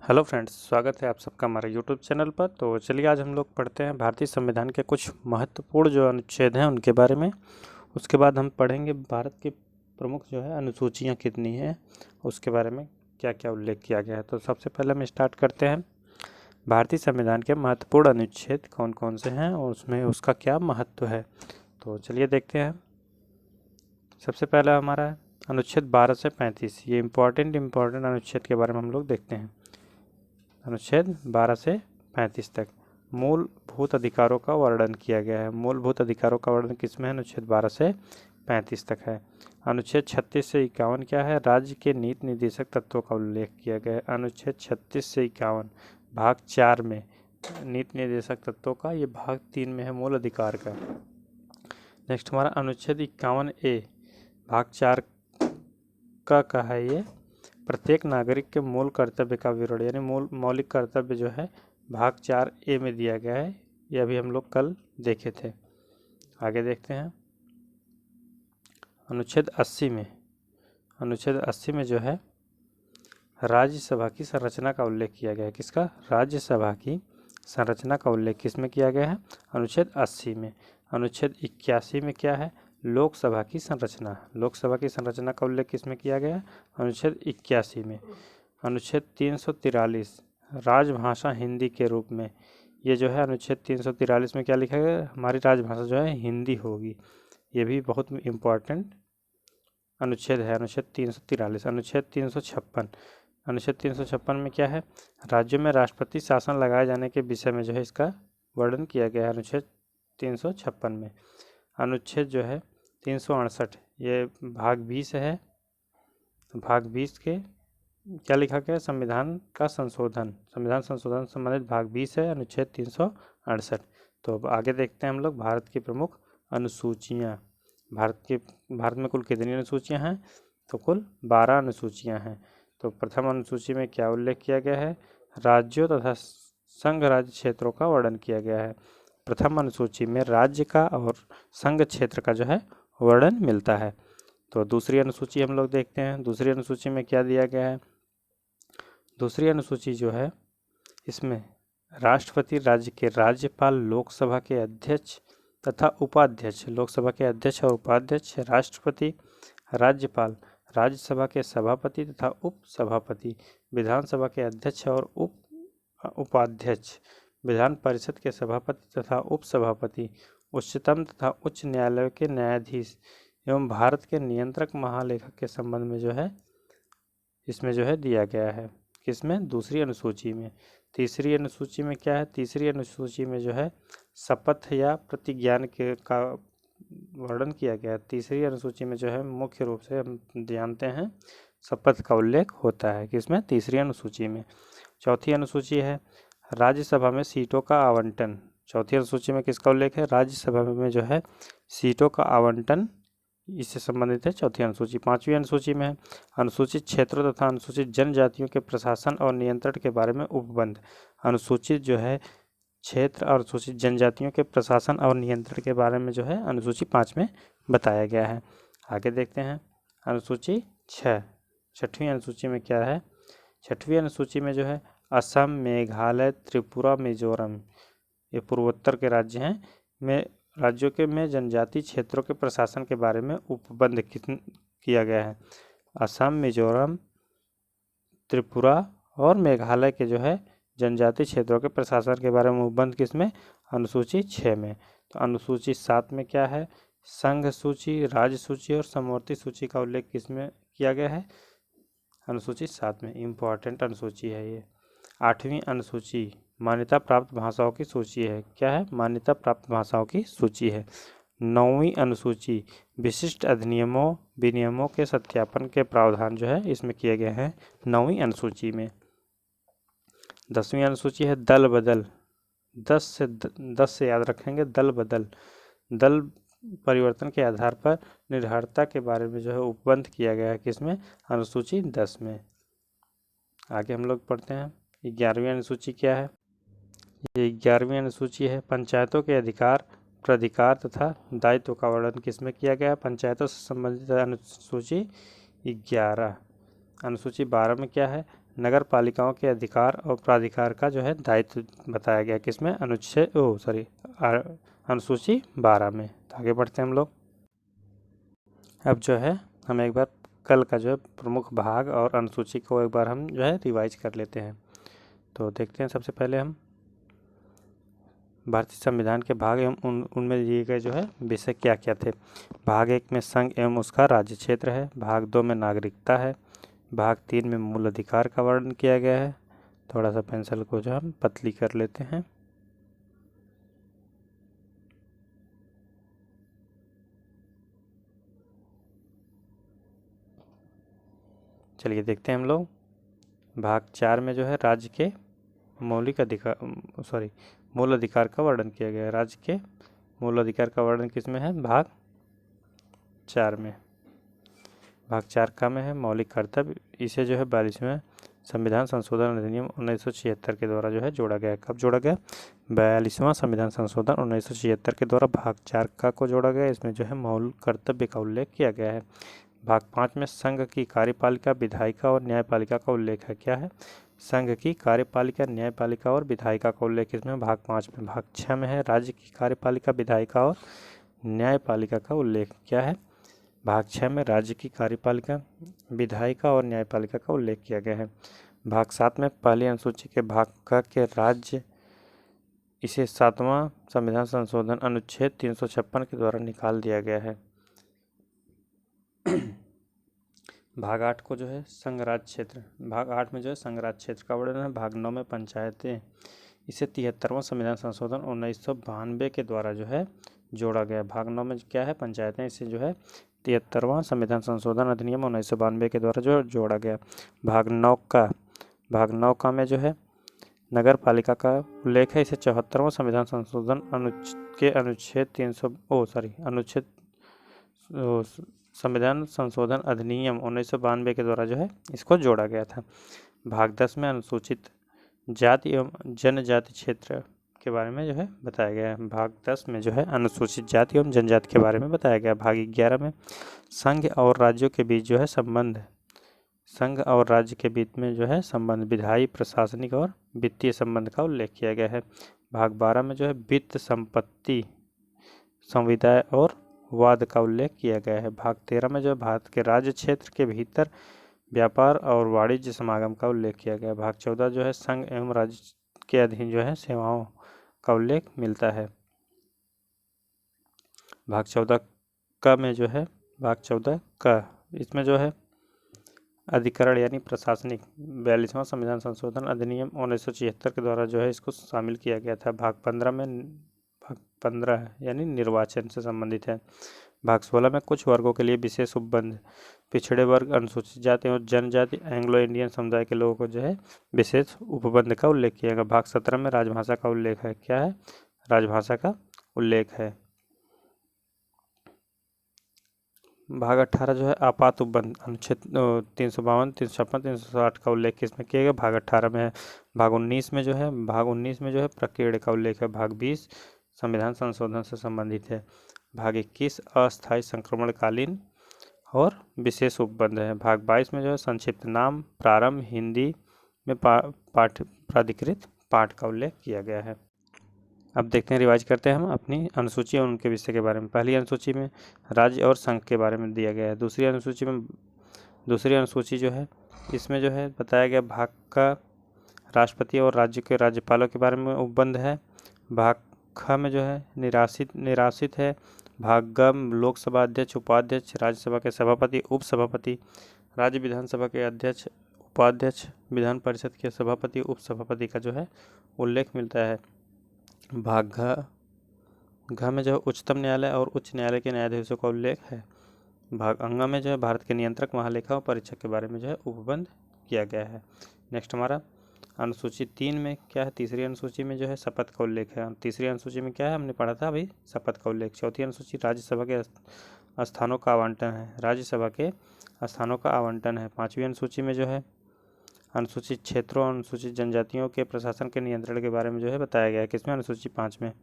Hello friends, स्वागत है आप सबका हमारे यूट्यूब चैनल पर। तो चलिए आज हम लोग पढ़ते हैं भारतीय संविधान के कुछ महत्वपूर्ण जो अनुच्छेद हैं उनके बारे में। उसके बाद हम पढ़ेंगे भारत के प्रमुख जो है अनुसूचियाँ कितनी हैं, उसके बारे में क्या क्या उल्लेख किया गया है। तो सबसे पहले हम स्टार्ट करते हैं भारतीय संविधान के महत्वपूर्ण अनुच्छेद कौन कौन से हैं और उसमें उसका क्या महत्व है। तो चलिए देखते हैं। सबसे पहला हमारा है अनुच्छेद 12 से 35। ये इम्पोर्टेंट अनुच्छेद के बारे में हम लोग देखते हैं। अनुच्छेद 12 से 35 तक मूलभूत अधिकारों का वर्णन किया गया है। मूलभूत अधिकारों का वर्णन किसमें है? अनुच्छेद 12 से 35 तक है। अनुच्छेद 36 से 51 क्या है? राज्य के नीति निर्देशक तत्वों का उल्लेख किया गया है। अनुच्छेद 36 से 51 भाग 4 में नीति निर्देशक तत्वों का, ये भाग 3 में है मूल अधिकार का। नेक्स्ट हमारा अनुच्छेद 51A भाग 4 का है ये प्रत्येक नागरिक के मूल कर्तव्य का विवरण, यानी मौलिक कर्तव्य जो है भाग 4A में दिया गया है। ये अभी हम लोग कल देखे थे। आगे देखते हैं अनुच्छेद 80 में। अनुच्छेद 80 में जो है राज्यसभा की संरचना का उल्लेख किया गया है। किसका? राज्यसभा की संरचना का उल्लेख किसमें किया गया है? अनुच्छेद 80 में। अनुच्छेद 81 में क्या है? लोकसभा की संरचना। लोकसभा की संरचना का उल्लेख किसमें किया गया है? अनुच्छेद 81 में। अनुच्छेद 343 राजभाषा हिंदी के रूप में, ये जो है अनुच्छेद 343 में क्या लिखा गया है? हमारी राजभाषा जो है हिंदी होगी। ये भी बहुत इम्पोर्टेंट अनुच्छेद है, अनुच्छेद 343। अनुच्छेद 356, अनुच्छेद 356 में क्या है? राज्यों में राष्ट्रपति शासन लगाए जाने के विषय में जो है इसका वर्णन किया गया है अनुच्छेद 356 में। अनुच्छेद जो है 368, ये भाग 20 है। भाग 20 के क्या लिखा गया? संविधान का संशोधन, संविधान संशोधन संबंधित भाग 20 है, अनुच्छेद 368। तो अब आगे देखते हैं हम लोग भारत की प्रमुख अनुसूचियाँ। भारत में कुल कितनी अनुसूचियाँ हैं? तो कुल 12 अनुसूचियाँ हैं। तो प्रथम अनुसूची में क्या उल्लेख किया गया है? राज्यों तथा संघ राज्य क्षेत्रों का वर्णन किया गया है। प्रथम अनुसूची में राज्य का और संघ क्षेत्र का जो है वर्णन मिलता है। तो दूसरी अनुसूची हम लोग देखते हैं। दूसरी अनुसूची में क्या दिया गया है? दूसरी अनुसूची जो है इसमें राष्ट्रपति, राज्य के राज्यपाल, लोकसभा के अध्यक्ष तथा उपाध्यक्ष, लोकसभा के अध्यक्ष और उपाध्यक्ष, राष्ट्रपति, राज्यपाल, राज्यसभा के सभापति तथा उप सभापति, विधानसभा के अध्यक्ष और उपाध्यक्ष, विधान परिषद के सभापति तथा उप सभापति, उच्चतम तथा उच्च न्यायालय के न्यायाधीश एवं भारत के नियंत्रक महालेखक के संबंध में जो है इसमें जो है दिया गया है। किसमें? दूसरी अनुसूची में। तीसरी अनुसूची में क्या है? तीसरी अनुसूची में जो है शपथ या प्रतिज्ञान के का वर्णन किया गया है। तीसरी अनुसूची में जो है मुख्य रूप से हम जानते हैं शपथ का उल्लेख होता है। किसमें? तीसरी अनुसूची में। चौथी अनुसूची है राज्यसभा में सीटों का आवंटन। चौथी अनुसूची में किसका उल्लेख है? राज्यसभा में जो है सीटों का आवंटन, इससे संबंधित है चौथी अनुसूची। पांचवी अनुसूची में है अनुसूचित क्षेत्रों तथा अनुसूचित जनजातियों के प्रशासन और नियंत्रण के बारे में उपबंध। अनुसूचित जो है क्षेत्र और अनुसूचित जनजातियों के प्रशासन और नियंत्रण के बारे में जो है अनुसूची 5 में बताया गया है। आगे देखते हैं अनुसूची 6। छठवीं अनुसूची में क्या है? छठवीं अनुसूची में जो है असम, मेघालय, त्रिपुरा, मिजोरम, ये पूर्वोत्तर के राज्य हैं, में राज्यों के में जनजातीय क्षेत्रों के प्रशासन के बारे में उपबंध किया गया है। असम, मिजोरम, त्रिपुरा और मेघालय के जो है जनजातीय क्षेत्रों के प्रशासन के बारे में उपबंध किसमें? अनुसूची 6 में। तो अनुसूची 7 में क्या है? संघ सूची, राज्य सूची और समवर्ती सूची का उल्लेख किसमें किया गया है? अनुसूची 7 में। इम्पोर्टेंट अनुसूची है ये। 8वीं अनुसूची मान्यता प्राप्त भाषाओं की सूची है। क्या है? मान्यता प्राप्त भाषाओं की सूची है। 9वीं अनुसूची विशिष्ट अधिनियमों विनियमों के सत्यापन के प्रावधान जो है इसमें किए गए हैं 9वीं अनुसूची में। 10वीं अनुसूची है दल बदल। 10 से याद रखेंगे, दल बदल, दल परिवर्तन के आधार पर निर्भरता के बारे में जो है उपबंध किया गया है। किसमें? अनुसूची 10 में। आगे हम लोग पढ़ते हैं 11वीं अनुसूची क्या है? ये 11वीं अनुसूची है पंचायतों के अधिकार, प्राधिकार तथा दायित्व का वर्णन किसमें किया गया है? पंचायतों से संबंधित अनुसूची 11। अनुसूची 12 में क्या है? नगर पालिकाओं के अधिकार और प्राधिकार का जो है दायित्व बताया गया किसमें, अनुसूची 12 में। तो आगे बढ़ते हैं हम लोग। अब जो है हम एक बार कल का जो है प्रमुख भाग और अनुसूची को एक बार हम जो है रिवाइज कर लेते हैं। तो देखते हैं सबसे पहले हम भारतीय संविधान के भाग एवं उनमें दिए गए जो है विषय क्या क्या थे। भाग 1 में संघ एवं उसका राज्य क्षेत्र है। भाग 2 में नागरिकता है। भाग 3 में मूल अधिकार का वर्णन किया गया है। थोड़ा सा पेंसिल को जो हम पतली कर लेते हैं। चलिए देखते हैं हम लोग। भाग 4 में जो है राज्य के मूल अधिकार का वर्णन किया गया है। राज्य के मूल अधिकार का वर्णन किसमें है, भाग 4 में। भाग 4 का में है मौलिक कर्तव्य। इसे जो है 42वें संविधान संशोधन अधिनियम 1976 के द्वारा जो है जोड़ा गया। कब जोड़ा गया, 42वां संविधान संशोधन 1976 के द्वारा भाग 4 का को जोड़ा गया। इसमें जो है मौलिक कर्तव्य का उल्लेख किया गया है। भाग 5 में संघ की कार्यपालिका, विधायिका और न्यायपालिका का उल्लेख है। क्या है, संघ की कार्यपालिका, न्यायपालिका और विधायिका का उल्लेख इसमें भाग 5 में। भाग 6 में है राज्य की कार्यपालिका, विधायिका और न्यायपालिका का उल्लेख। क्या है, भाग 6 में राज्य की कार्यपालिका, विधायिका और न्यायपालिका का उल्लेख किया गया है। भाग 7 में पहली अनुसूची के भाग क के राज्य, इसे 7वां संविधान संशोधन अनुच्छेद 356 के द्वारा निकाल दिया गया है। भाग 8 को जो है संघ राज्य क्षेत्र, भाग 8 में जो है संघ राज्य क्षेत्र का वर्णन है। भाग 9 में पंचायतें, इसे 73वां संविधान संशोधन 1992 के द्वारा जो है जोड़ा गया। भाग 9 में क्या है, पंचायतें, इसे जो है 73वां संविधान संशोधन अधिनियम 1992 के द्वारा जो जोड़ा गया। भाग 9 का में जो है नगर पालिका का उल्लेख है। इसे 74वां संविधान संशोधन संविधान संशोधन अधिनियम 1992 के द्वारा जो है इसको जोड़ा गया था। भाग 10 में अनुसूचित जाति एवं जनजाति क्षेत्र के बारे में जो है बताया गया है। भाग 10 में जो है अनुसूचित जाति एवं जनजाति के बारे में बताया गया। भाग 11 में संघ और राज्यों के बीच जो है संबंध, संघ और राज्य के बीच में जो है संबंध, विधायी, प्रशासनिक और वित्तीय संबंध का उल्लेख किया गया है। भाग 12 में जो है वित्त, संपत्ति, संविदा और वाद का उल्लेख किया गया है। भाग 13 में जो है भारत के राज्य क्षेत्र के भीतर व्यापार और वाणिज्य समागम का उल्लेख किया गया है। भाग 14 जो है संघ एवं राज्य के अधीन जो है सेवाओं का उल्लेख मिलता है। भाग 14 का में जो है, भाग 14 का इसमें जो है अधिकरण यानी प्रशासनिक 42वां संविधान संशोधन अधिनियम 1976 के द्वारा जो है इसको शामिल किया गया था। भाग 15 यानी निर्वाचन से संबंधित है। भाग 16 में कुछ वर्गों के लिए विशेष उपबंध, पिछड़े वर्ग, अनुसूचित जाति और जनजाति, एंग्लो इंडियन समुदाय के लोगों को जो है विशेष उपबंध का उल्लेख किया गया। भाग 17 में राजभाषा का उल्लेख है। क्या है, राजभाषा का उल्लेख है। भाग 18 जो है आपात उपबंध, अनुच्छेद 352, 356, 360 का उल्लेख किसमें किया गया, भाग 18 में है। भाग 19 में जो है प्रकीर्ण का उल्लेख है। भाग 20 संविधान संशोधन से संबंधित है। भाग 21 अस्थायी संक्रमणकालीन और विशेष उपबंध है। भाग 22 में जो है संक्षिप्त नाम, प्रारंभ, हिंदी में प्राधिकृत पाठ का उल्लेख किया गया है। अब देखते हैं, रिवाइज करते हैं हम अपनी अनुसूची और उनके विषय के बारे में। पहली अनुसूची में राज्य और संघ के बारे में दिया गया है। दूसरी अनुसूची जो है इसमें जो है बताया गया भाग का राष्ट्रपति और राज्य के राज्यपालों के बारे में उपबंध है। भाग ख में जो है निराश्रित है। भाग ग लोकसभा अध्यक्ष, उपाध्यक्ष, राज्यसभा के सभापति, उपसभापति, राज्य विधानसभा के अध्यक्ष, उपाध्यक्ष, विधान परिषद के सभापति, उपसभापति का जो है उल्लेख मिलता है। भाग घ में जो है उच्चतम न्यायालय और उच्च न्यायालय के न्यायाधीशों का उल्लेख है। भाग अंग में जो है भारत के नियंत्रक, महालेखा और परीक्षक के बारे में जो है उपबंध किया गया है। नेक्स्ट हमारा अनुसूची 3 में क्या है, तीसरी अनुसूची में जो है शपथ का उल्लेख है। तीसरी अनुसूची में क्या है, हमने पढ़ा था अभी, शपथ का उल्लेख। चौथी अनुसूची राज्यसभा के स्थानों का आवंटन है, राज्यसभा के स्थानों का आवंटन है। पाँचवीं अनुसूची में जो है अनुसूचित क्षेत्रों, अनुसूचित जनजातियों के प्रशासन के नियंत्रण के बारे में जो है बताया गया है। किसमें, अनुसूची 5 में।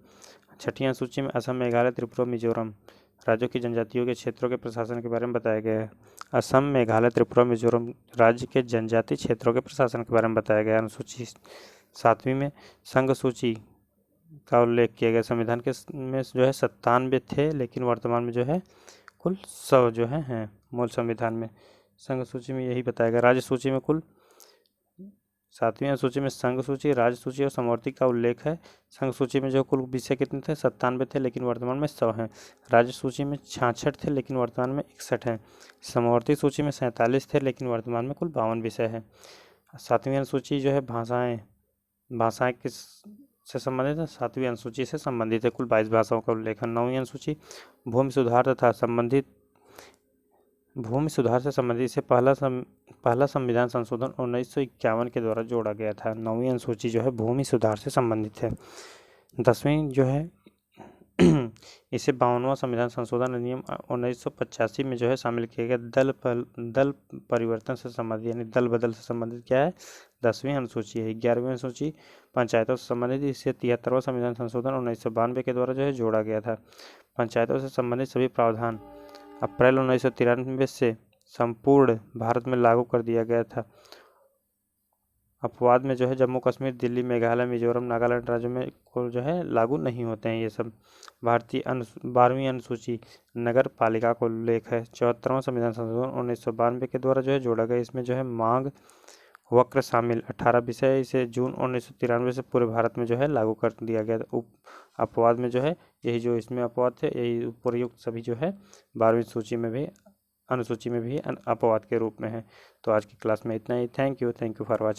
छठी अनुसूची में असम, मेघालय, त्रिपुरा, मिजोरम राज्यों की जनजातियों के क्षेत्रों के प्रशासन के बारे में बताया गया है। असम, मेघालय, त्रिपुरा, मिजोरम राज्य के जनजातीय क्षेत्रों के प्रशासन के बारे में बताया गया है। अनुसूची 7वीं में संघ सूची का उल्लेख किया गया। संविधान के में जो है 97 थे, लेकिन वर्तमान में जो है कुल 100 जो हैं मूल संविधान में। संघ सूची में यही बताया गया। राज्य सूची में कुल 7वीं अनुसूची में संघ सूची, राज्य सूची और समवर्ती का उल्लेख है। संघ सूची में जो कुल विषय कितने थे? 97 थे, लेकिन वर्तमान में 100 हैं। राज्य सूची में 66 थे, लेकिन वर्तमान में 61 हैं। समवर्ती सूची में 47 थे, लेकिन वर्तमान में कुल 52 विषय हैं। 7वीं अनुसूची जो है भाषाएं किस से संबंधित है? 7वीं अनुसूची से संबंधित है। कुल 22 भाषाओं का उल्लेख है। 9वीं अनुसूची भूमि सुधार से संबंधित इसे पहला संविधान संशोधन 1951 के द्वारा जोड़ा गया था। 9वीं अनुसूची जो है भूमि सुधार से संबंधित है। 10वीं जो है इसे 52वां संविधान संशोधन अधिनियम 1985 में जो है शामिल किया गया। दल परिवर्तन से संबंधित यानी दल बदल से संबंधित क्या है? 10वीं अनुसूची है। 11वीं अनुसूची पंचायतों से संबंधित, इसे 73वां संविधान संशोधन 1992 के द्वारा जो है जोड़ा गया था। पंचायतों से संबंधित सभी प्रावधान अप्रैल 1993 से संपूर्ण भारत में लागू कर दिया गया था। अपवाद में जो है जम्मू कश्मीर, दिल्ली, मेघालय, मिजोरम, नागालैंड राज्यों में को जो है लागू नहीं होते हैं ये सब। 12वीं अनुसूची नगर पालिका को उल्लेख है। 74वां संविधान संशोधन 1992 के द्वारा जो है जोड़ा गया। इसमें जो है मांग वक्र शामिल 18 विषय, इसे जून 1993 से पूरे भारत में जो है लागू कर दिया गया। अपवाद में जो है यही जो इसमें अपवाद थे, यही उपयुक्त सभी जो है 12वीं अनुसूची में भी अपवाद के रूप में है। तो आज की क्लास में इतना ही। Thank you for watching.